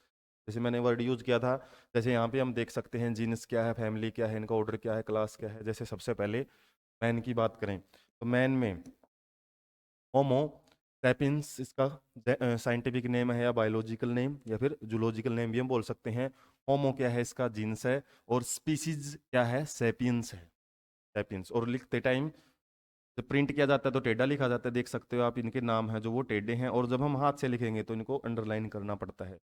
जैसे मैंने वर्ड यूज किया था। जैसे यहाँ पे हम देख सकते हैं जीनस क्या है, फैमिली क्या है, इनका ऑर्डर क्या है, क्लास क्या है। जैसे सबसे पहले मैन की बात करें तो मैन में होमो सैपियंस इसका साइंटिफिक नेम है, या बायोलॉजिकल नेम या फिर जूलॉजिकल नेम भी हम बोल सकते हैं। होमो क्या है? इसका जीन्स है। और स्पीसीज क्या है? सैपियंस है, सैपियंस। और लिखते टाइम जब प्रिंट किया जाता है तो टेढ़ा लिखा जाता है, देख सकते हो आप, इनके नाम है जो वो टेढ़े हैं। और जब हम हाथ से लिखेंगे तो इनको अंडरलाइन करना पड़ता है।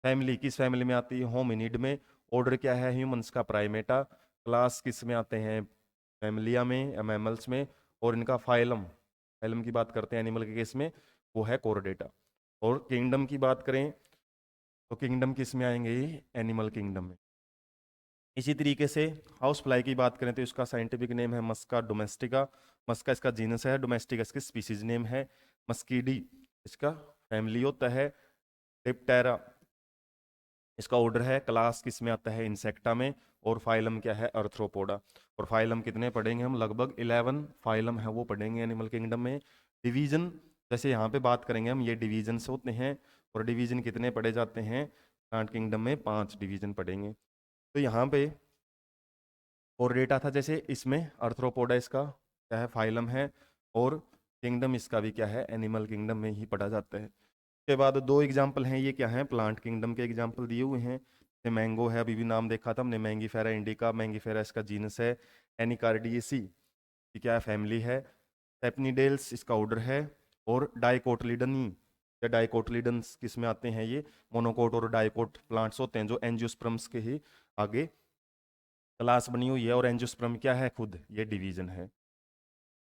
फैमिली किस फैमिली में आती है? होमिनिड में। ऑर्डर क्या है? ह्यूमंस का प्राइमेटा। क्लास किस में आते हैं? फैमिलिया में या मैमल्स में। और इनका फाइलम, फाइलम की बात करते हैं एनिमल के केस में, वो है कोरोडेटा। और किंगडम की बात करें तो किंगडम किस में आएंगे? ये एनिमल किंगडम में। इसी तरीके से हाउस फ्लाई की बात करें तो इसका साइंटिफिक नेम है मस्का डोमेस्टिका। मस्का इसका जीनस है, डोमेस्टिका इसकी स्पीसीज नेम है। मस्कीडी इसका फैमिली होता है। डिप्टेरा इसका ऑर्डर है। क्लास किस में आता है? इंसेक्टा में। और फाइलम क्या है? अर्थ्रोपोडा। और फाइलम कितने पढ़ेंगे हम? लगभग 11 फाइलम है वो पढ़ेंगे एनिमल किंगडम में। डिवीजन जैसे यहाँ पे बात करेंगे हम, ये डिवीजन से होते हैं। और डिवीजन कितने पढ़े जाते हैं? प्लांट किंगडम में 5 डिवीजन पढ़ेंगे। तो यहाँ पे और डेटा था, जैसे इसमें अर्थ्रोपोडा इसका क्या है? फाइलम है। और किंगडम इसका भी क्या है? एनिमल किंगडम में ही पढ़ा जाता है। उसके बाद 2 एग्जाम्पल हैं, ये क्या है? प्लांट किंगडम के एग्जाम्पल दिए हुए हैं। जैसे मैंगो है, अभी भी नाम देखा था हमने, मैंगीफेरा इंडिका। मैंगीफेरा इसका जीनस है। एनिकार्डियेसी की क्या है? फैमिली है। सेपनीडेल्स इसका ऑर्डर है। और डाइकोटलिडनी या डाइकोटलिडन्स किस में आते हैं? ये मोनोकोट और डाइकोट प्लांट्स होते हैं जो एंजियोस्पर्म्स के ही आगे क्लास बनी हुई है। और एंजियोस्पर्म क्या है? खुद ये डिवीजन है,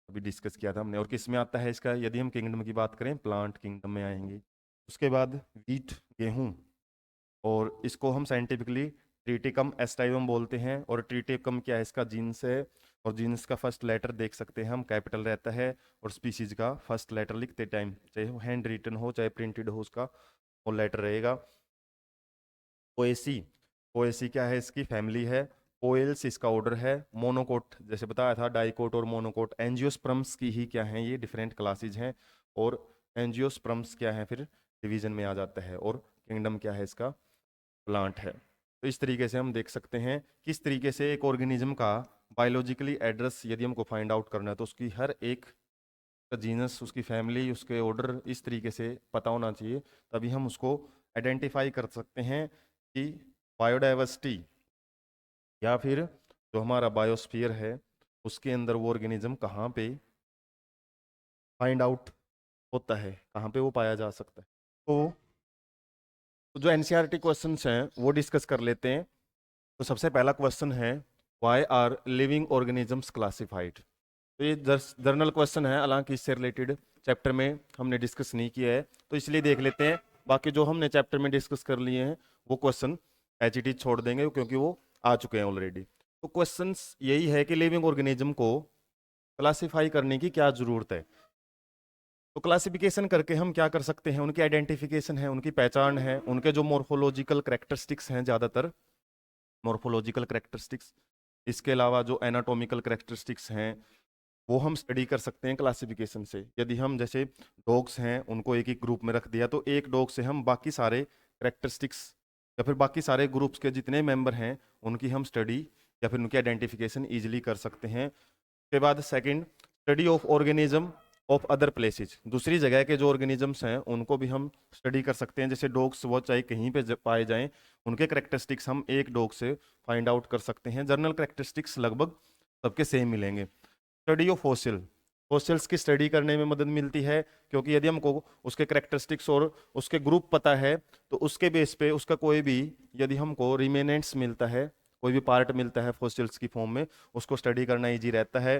अभी डिस्कस किया था हमने। और किस में आता है इसका? यदि हम किंगडम की बात करें, प्लांट किंगडम में आएंगे। उसके बाद वीट, गेहूं, और इसको हम साइंटिफिकली ट्रिटिकम एस्टाइवम बोलते हैं। और ट्रिटिकम क्या है? इसका जीन्स है। और जीन्स का फर्स्ट लेटर देख सकते हैं हम, कैपिटल रहता है। और स्पीसीज का फर्स्ट लेटर लिखते टाइम, चाहे हैंड रिटन हो चाहे प्रिंटेड हो, उसका वो लेटर रहेगा। पोएसी, पोएसी क्या है? इसकी फैमिली है। पोएल्स इसका ऑर्डर है। मोनोकोट जैसे बताया था, डाइकोट और मोनोकोट एंजियोस्पर्म्स की ही क्या हैं? ये डिफरेंट क्लासेज हैं। और एंजियोस्पर्म्स क्या है? फिर डिवीजन में आ जाता है। और किंगडम क्या है? इसका प्लांट है। तो इस तरीके से हम देख सकते हैं किस तरीके से एक ऑर्गेनिज्म का बायोलॉजिकली एड्रेस यदि हमको फाइंड आउट करना है तो उसकी हर एक उसका जीनस, उसकी फैमिली, उसके ऑर्डर इस तरीके से पता होना चाहिए, तभी हम उसको आइडेंटिफाई कर सकते हैं कि बायोडाइवर्सिटी या फिर जो हमारा बायोस्फीयर है उसके अंदर वो ऑर्गेनिज्म कहाँ पे फाइंड आउट होता है, कहाँ पे वो पाया जा सकता है। तो जो एनसीईआरटी क्वेश्चंस हैं वो डिस्कस कर लेते हैं। तो सबसे पहला क्वेश्चन है, why are living organisms classified. तो ये जर्नल क्वेश्चन है, हालांकि इससे रिलेटेड चैप्टर में हमने डिस्कस नहीं किया है, तो इसलिए देख लेते हैं। बाकी जो हमने चैप्टर में डिस्कस कर लिए हैं वो क्वेश्चन एच इट इज छोड़ देंगे, क्योंकि वो आ चुके हैं ऑलरेडी। तो क्वेश्चंस यही है कि लिविंग ऑर्गेनिज्म को क्लासिफाई करने की क्या जरूरत है। तो क्लासिफिकेशन करके हम क्या कर सकते हैं, उनकी आइडेंटिफिकेशन है, उनकी पहचान है, उनके जो मॉर्फोलॉजिकल करेक्टरिस्टिक्स हैं, ज़्यादातर मॉर्फोलॉजिकल करेक्टरिस्टिक्स, इसके अलावा जो एनाटॉमिकल करेक्टरिस्टिक्स हैं वो हम स्टडी कर सकते हैं क्लासिफिकेशन से। यदि हम जैसे डॉग्स हैं उनको एक एक ग्रुप में रख दिया, तो एक डॉग से हम बाकी सारे करेक्टरिस्टिक्स या फिर बाकी सारे ग्रुप्स के जितने मेंबर हैं उनकी हम स्टडी या फिर उनकी आइडेंटिफिकेशन ईजिली कर सकते हैं। उसके बाद second, study of organism of other places, दूसरी जगह के जो ऑर्गेनिजम्स हैं उनको भी हम स्टडी कर सकते हैं। जैसे डॉग्स वो चाहे कहीं पे पाए जाएं, उनके करेक्टरिस्टिक्स हम एक डॉग से फाइंड आउट कर सकते हैं। जर्नल करेक्टरिस्टिक्स लगभग सबके सेम मिलेंगे। स्टडी ऑफ फॉसिल, फॉसिल्स की स्टडी करने में मदद मिलती है, क्योंकि यदि हमको उसके करेक्टरिस्टिक्स और उसके ग्रुप पता है तो उसके बेस पे उसका कोई भी यदि हमको रिमेनेंट्स मिलता है, कोई भी पार्ट मिलता है फॉसिल्स की फॉर्म में, उसको स्टडी करना इजी रहता है।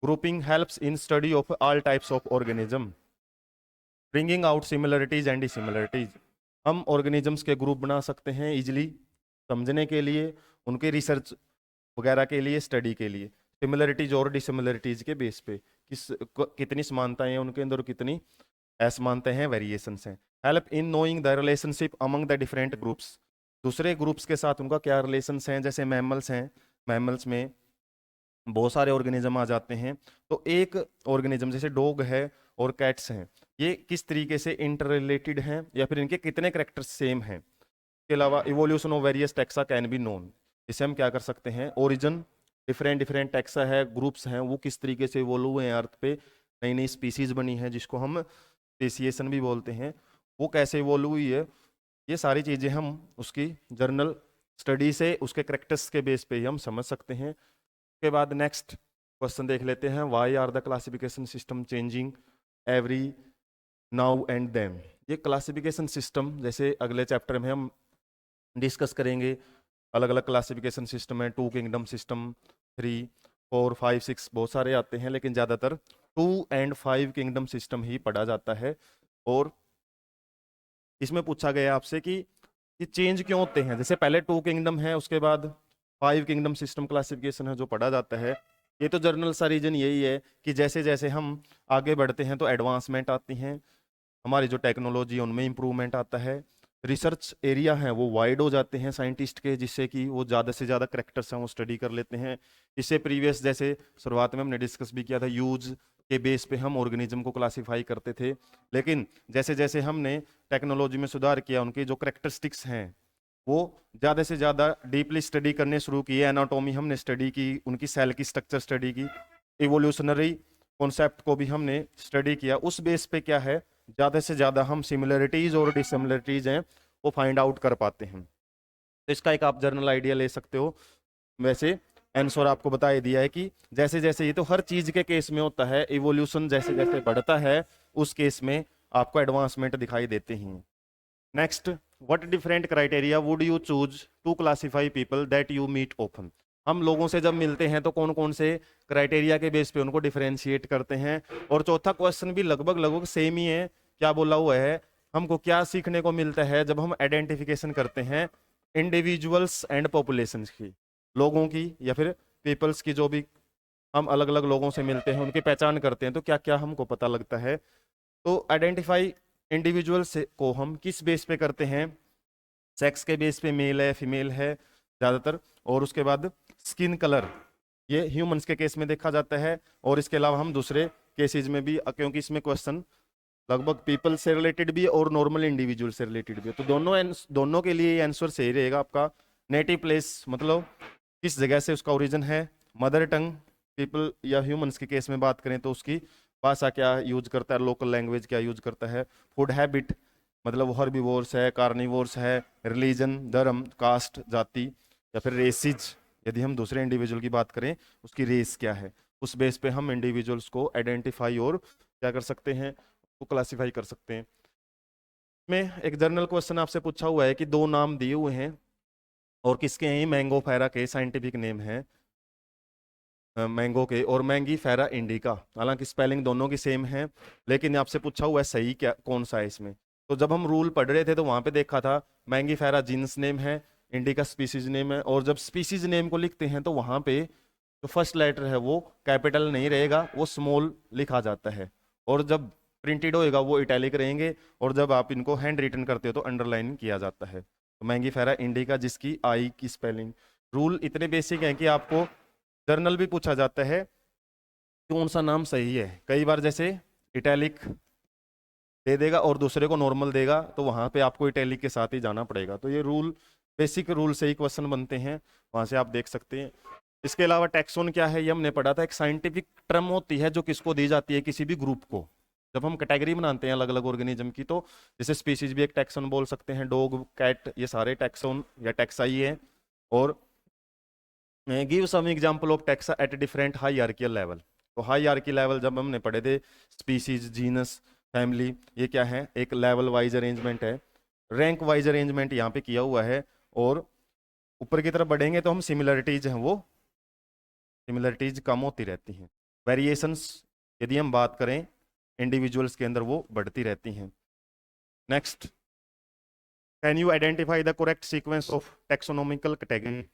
Grouping helps in study of all types of organism, bringing out similarities and dissimilarities, हम ऑर्गेनिजम्स के ग्रुप बना सकते हैं इजिली समझने के लिए, उनके रिसर्च वगैरह के लिए, स्टडी के लिए। सिमिलरिटीज और डिसिमिलरिटीज के बेस पे कितनी समानताएं हैं उनके अंदर, कितनी असमानताएं हैं, वेरिएशंस हैं। Help in knowing the relationship among the different groups, दूसरे ग्रुप्स के साथ उनका क्या रिलेशंस हैं। जैसे मैमल्स हैं, मैमल्स में बहुत सारे ऑर्गेनिज्म आ जाते हैं, तो एक ऑर्गेनिज्म जैसे डॉग है और कैट्स हैं, ये किस तरीके से इंटर रिलेटेड हैं या फिर इनके कितने करेक्टर्स सेम हैं। इसके अलावा evolution of various taxa can be known, इसे हम क्या कर सकते हैं, ओरिजिन डिफरेंट डिफरेंट टैक्सा है, ग्रुप्स हैं, वो किस तरीके से इवोल्व हुए हैं अर्थ पे, नई नई स्पीसीज बनी है जिसको हम स्पेसिएशन भी बोलते हैं, वो कैसे इवोल्व हुई है, ये सारी चीज़ें हम उसकी जर्नल स्टडी से उसके करेक्टर्स के बेस पे ही हम समझ सकते हैं। उसके बाद नेक्स्ट क्वेश्चन देख लेते हैं, why are the classification system changing every now and then. ये क्लासिफिकेशन सिस्टम जैसे अगले चैप्टर में हम डिस्कस करेंगे, अलग अलग क्लासिफिकेशन सिस्टम है, 2 किंगडम सिस्टम, 3, 4, 5, 6 बहुत सारे आते हैं, लेकिन ज़्यादातर 2 एंड 5 किंगडम सिस्टम ही पढ़ा जाता है। और इसमें पूछा गया आपसे कि ये चेंज क्यों होते हैं, जैसे पहले 2 किंगडम है, उसके बाद 5 किंगडम सिस्टम क्लासिफिकेशन है जो पढ़ा जाता है। ये तो जर्नल सा रीजन यही है कि जैसे जैसे हम आगे बढ़ते हैं तो एडवांसमेंट आती हैं, हमारी जो टेक्नोलॉजी उनमें इंप्रूवमेंट आता है, रिसर्च एरिया है वो वाइड हो जाते हैं साइंटिस्ट के, जिससे कि वो ज़्यादा से ज़्यादा करेक्टर्स हैं वो स्टडी कर लेते हैं। इससे प्रीवियस जैसे शुरुआत में हमने डिस्कस भी किया था, यूज के बेस पे हम ऑर्गेनिज्म को क्लासिफाई करते थे, लेकिन जैसे जैसे हमने टेक्नोलॉजी में सुधार किया, उनके जो करेक्टरिस्टिक्स हैं वो ज़्यादा से ज़्यादा डीपली स्टडी करने शुरू किए। एनाटॉमी हमने स्टडी की, उनकी सेल की स्ट्रक्चर स्टडी की, इवोल्यूशनरी कॉन्सेप्ट को भी हमने स्टडी किया। उस बेस पे क्या है, ज़्यादा से ज़्यादा हम सिमिलरिटीज़ और डिसिमिलरिटीज़ हैं वो फाइंड आउट कर पाते हैं। तो इसका एक आप जर्नल आइडिया ले सकते हो। वैसे आंसर आपको बता ही दिया है कि जैसे जैसे, ये तो हर चीज़ के केस में होता है, इवोल्यूशन जैसे जैसे बढ़ता है उस केस में आपको एडवांसमेंट दिखाई देते हैं। Next, what different criteria would you choose to classify people that you meet often. हम लोगों से जब मिलते हैं तो कौन कौन से क्राइटेरिया के बेस पे उनको डिफरेंशिएट करते हैं। और चौथा क्वेश्चन भी लगभग लगभग सेम ही है, क्या बोला हुआ है, हमको क्या सीखने को मिलता है जब हम आइडेंटिफिकेशन करते हैं इंडिविजुअल्स एंड पॉपुलेशंस की, लोगों की या फिर पीपल्स की, जो भी हम अलग अलग लोगों से मिलते हैं उनकी पहचान करते हैं तो क्या क्या हमको पता लगता है। तो आइडेंटिफाई इंडिविजुअल्स को हम किस बेस पे करते हैं, सेक्स के बेस पे, मेल है फीमेल है ज़्यादातर, और उसके बाद स्किन कलर, ये ह्यूमंस के केस में देखा जाता है, और इसके अलावा हम दूसरे केसेस में भी, क्योंकि इसमें क्वेश्चन लगभग पीपल से रिलेटेड भी और नॉर्मल इंडिविजुअल से रिलेटेड भी है, तो दोनों के लिए आंसर सही रहेगा आपका। नेटिव प्लेस मतलब किस जगह से उसका ओरिजिन है, मदर टंग, पीपल या ह्यूमंस के केस में बात करें तो उसकी भाषा क्या यूज करता है, लोकल लैंग्वेज क्या यूज करता है, फूड हैबिट मतलब वो हर्बीवोर्स है, कार्निवोर्स है, रिलीजन धर्म, कास्ट जाति, या फिर रेसिज यदि हम दूसरे इंडिविजुअल की बात करें उसकी रेस क्या है, उस बेस पे हम इंडिविजुअल्स को आइडेंटिफाई और क्या कर सकते हैं, वो क्लासिफाई कर सकते हैं। में एक जर्नल क्वेश्चन आपसे पूछा हुआ है कि दो नाम दिए हुए हैं और किसके हैं, मैंगो फेरा के साइंटिफिक नेम है मैंगो के और मैंगी फेरा इंडिका, हालांकि स्पेलिंग दोनों की सेम है, लेकिन आपसे पूछा हुआ है सही क्या कौन सा है इसमें। तो जब हम रूल पढ़ रहे थे तो वहां पे देखा था मैंगी फेरा जीनस नेम है, इंडिका स्पीसीज नेम है, और जब स्पीसीज नेम को लिखते हैं तो वहां पे जो फर्स्ट लेटर है वो कैपिटल नहीं रहेगा, वो स्मॉल लिखा जाता है, और जब प्रिंटेड होएगा वो इटैलिक रहेंगे, और जब आप इनको हैंड रिटन करते हो तो अंडरलाइन किया जाता है। तो मैंगी फेरा इंडिका जिसकी आई की स्पेलिंग, रूल इतने बेसिक हैं कि आपको जर्नल भी पूछा जाता है कौन सा नाम सही है, कई बार जैसे इटैलिक दे देगा और दूसरे को नॉर्मल देगा तो वहां पे आपको इटैलिक के साथ ही जाना पड़ेगा। तो ये रूल बेसिक रूल से ही क्वेश्चन बनते हैं, वहां से आप देख सकते हैं। इसके अलावा टैक्सोन क्या है ये हमने पढ़ा था, एक साइंटिफिक टर्म होती है जो किसको दी जाती है, किसी भी ग्रुप को। जब हम कैटेगरी बनाते हैं अलग अलग ऑर्गेनिज्म की तो जैसे स्पीसीज भी एक टैक्सोन बोल सकते हैं, डॉग कैट ये सारे टैक्सोन या टैक्साई है। और give some example of taxa at different hierarchical level. तो हायरार्की लेवल जब हमने पढ़े थे स्पीसीज जीनस फैमिली, ये क्या है, एक लेवल वाइज अरेंजमेंट है, रैंक वाइज अरेंजमेंट यहाँ पे किया हुआ है। और ऊपर की तरफ बढ़ेंगे तो हम सिमिलरिटीज हैं वो सिमिलरिटीज कम होती रहती हैं, वेरिएशंस यदि हम बात करें इंडिविजुअल्स के अंदर वो बढ़ती रहती हैं। Next, can you identify the correct sequence of taxonomical category.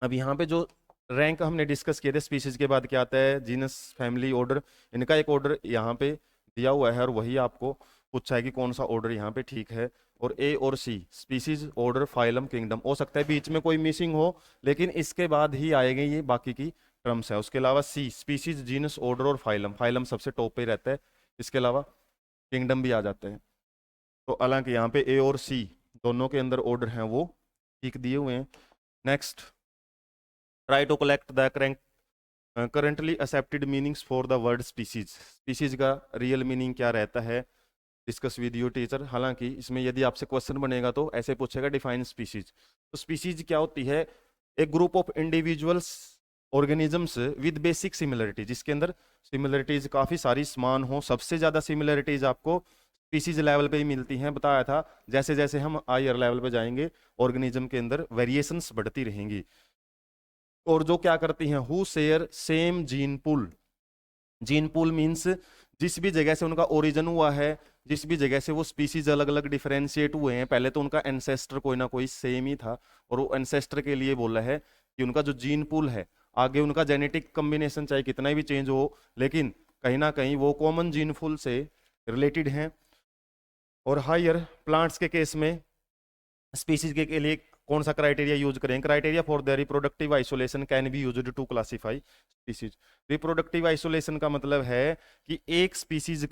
अब यहाँ पे जो रैंक हमने डिस्कस किए थे, स्पीसीज के बाद क्या आता है, जीनस फैमिली ऑर्डर, इनका एक ऑर्डर यहाँ पे दिया हुआ है और वही आपको पूछा है कि कौन सा ऑर्डर यहाँ पे ठीक है। और ए और सी स्पीसीज ऑर्डर फाइलम किंगडम, हो सकता है बीच में कोई मिसिंग हो लेकिन इसके बाद ही आएंगे ये बाकी की टर्म्स है। उसके अलावा सी स्पीसीज जीनस ऑर्डर और फाइलम, फाइलम सबसे टॉप पे रहता है, इसके अलावा किंगडम भी आ जाते हैं। तो हालांकि यहाँ पे ए और सी दोनों के अंदर ऑर्डर हैं वो ठीक दिए हुए हैं। Next, try to collect the currently accepted meanings for the word species. Species का रियल मीनिंग क्या रहता है, डिस्कस विद यू टीचर। हालांकि इसमें यदि आपसे क्वेश्चन बनेगा तो ऐसे पूछेगा डिफाइन स्पीसीज। तो स्पीसीज क्या होती है, एक group of individuals organisms with basic similarity, जिसके अंदर सिमिलरिटीज काफी सारी समान हो। सबसे ज्यादा सिमिलरिटीज आपको स्पीसीज लेवल पे ही मिलती हैं, बताया था। जैसे जैसे हम हायर लेवल पे जाएंगे ऑर्गेनिज्म के अंदर वेरिएशंस बढ़ती रहेंगी। और जो क्या करती हैं, who share same gene pool. Gene pool means जिस भी जगह से उनका ओरिजिन हुआ है, जिस भी जगह से वो स्पीसीज अलग अलग डिफरेंशिएट हुए हैं, पहले तो उनका एंसेस्टर कोई ना कोई सेम ही था, और वो एंसेस्टर के लिए बोला है कि उनका जो जीन पूल है, आगे उनका जेनेटिक कम्बिनेशन चाहे कितना भी चेंज हो लेकिन कहीं ना कहीं वो कॉमन जीन पूल से रिलेटेड हैं। और हायर प्लांट्स के केस में स्पीसीज के लिए कौन सा क्राइटेरिया यूज करें, criteria for the reproductive isolation can be used to classify species. Reproductive isolation का मतलब है कि एक स्पीसीज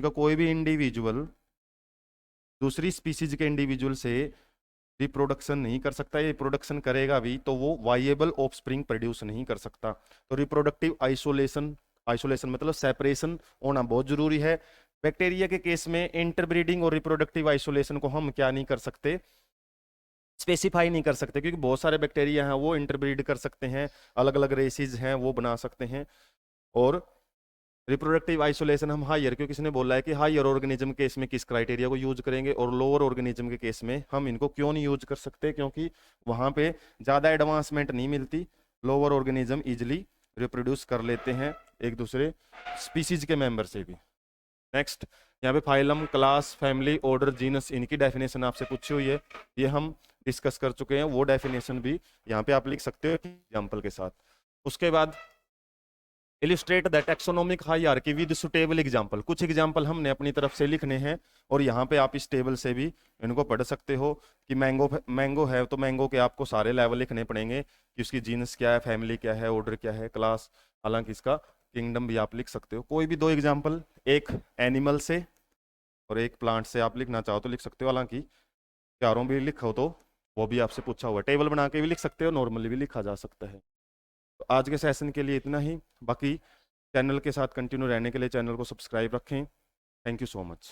का कोई भी इंडिविजुअल दूसरी स्पीसीज के इंडिविजुअल से रिप्रोडक्शन नहीं कर सकता, ये रिप्रोडक्शन करेगा भी तो वो वाइएबल ऑफस्प्रिंग प्रोड्यूस नहीं कर सकता। तो रिप्रोडक्टिव आइसोलेशन, आइसोलेशन मतलब सेपरेशन होना बहुत जरूरी है। बैक्टीरिया के केस में इंटरब्रीडिंग और रिप्रोडक्टिव आइसोलेशन को हम क्या नहीं कर सकते, स्पेसिफाई नहीं कर सकते, क्योंकि बहुत सारे बैक्टीरिया हैं वो इंटरब्रीड कर सकते हैं, अलग अलग रेसिस हैं वो बना सकते हैं। और रिप्रोडक्टिव आइसोलेशन हम हायर, क्योंकि किसने बोला है कि हायर ऑर्गेनिज्म के केस में किस क्राइटेरिया को यूज करेंगे, और लोअर ऑर्गेनिज्म के केस में हम इनको क्यों नहीं यूज कर सकते, क्योंकि वहां पे ज्यादा एडवांसमेंट नहीं मिलती, लोअर ऑर्गेनिज्म इजिली रिप्रोड्यूस कर लेते हैं एक दूसरे स्पीसीज के मेंबर से भी। नेक्स्ट, यहाँ पे phylum, class, family, order, genus, इनकी डेफिनेशन आपसे पूछी हुई है, ये हम डिस्कस कर चुके हैं, वो डेफिनेशन भी यहाँ पे आप लिख सकते हो एग्जाम्पल के साथ। उसके बाद illustrate the taxonomic hierarchy with suitable example. कुछ एग्जांपल हमने अपनी तरफ से लिखने हैं और यहाँ पे आप इस टेबल से भी इनको पढ़ सकते हो कि मैंगो है तो मैंगो के आपको सारे लेवल लिखने पड़ेंगे कि उसकी जीनस क्या है, फैमिली क्या है, ऑर्डर क्या है, क्लास, हालांकि इसका किंगडम भी आप लिख सकते हो। कोई भी दो एग्जाम्पल, एक एनिमल से और एक प्लांट से आप लिखना चाहो तो लिख सकते हो, हालांकि चारों भी लिखो तो वो भी आपसे पूछा हुआ है, टेबल बना के भी लिख सकते हो, नॉर्मली भी लिखा जा सकता है। तो आज के सेशन के लिए इतना ही, बाकी चैनल के साथ कंटिन्यू रहने के लिए चैनल को सब्सक्राइब रखें। Thank you so much.